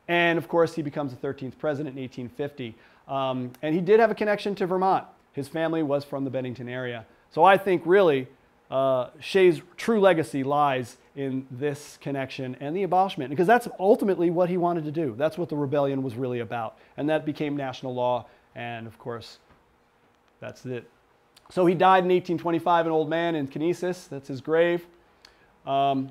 And of course, he becomes the 13th president in 1850. And he did have a connection to Vermont. His family was from the Bennington area. So I think really Shays' true legacy lies in this connection and the abolishment, because that's ultimately what he wanted to do. That's what the rebellion was really about. And that became national law. And of course, that's it. So he died in 1825, an old man in Conesus. That's his grave. As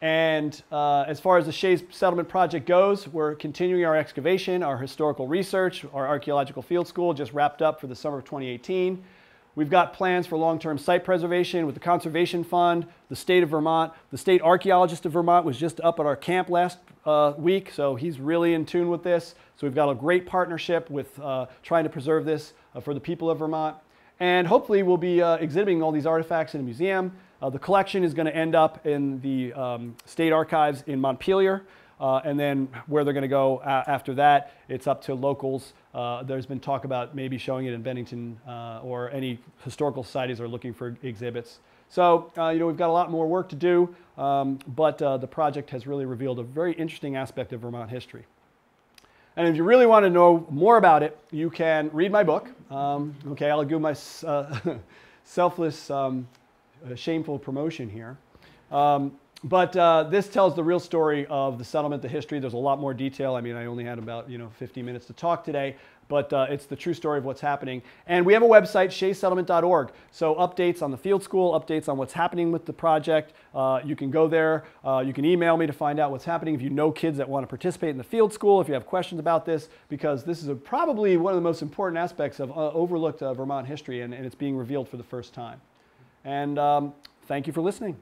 far as the Shays Settlement project goes, we're continuing our excavation, our historical research. Our archaeological field school just wrapped up for the summer of 2018. We've got plans for long-term site preservation with the Conservation Fund, the state of Vermont. The state archaeologist of Vermont was just up at our camp last week, so he's really in tune with this. So we've got a great partnership with trying to preserve this for the people of Vermont. And hopefully we'll be exhibiting all these artifacts in a museum. The collection is going to end up in the state archives in Montpelier. And then where they're going to go after that, it's up to locals. There's been talk about maybe showing it in Bennington or any historical societies are looking for exhibits. So, we've got a lot more work to do, but the project has really revealed a very interesting aspect of Vermont history. And if you really want to know more about it, you can read my book. Okay, I'll do my selfless, shameful promotion here. But this tells the real story of the settlement, the history. There's a lot more detail. I mean, I only had about 50 minutes to talk today, but it's the true story of what's happening. And we have a website, shayssettlement.org. So updates on the field school, updates on what's happening with the project. You can go there. You can email me to find out what's happening if you know kids that want to participate in the field school, if you have questions about this, because this is probably one of the most important aspects of overlooked Vermont history, and it's being revealed for the first time. And thank you for listening.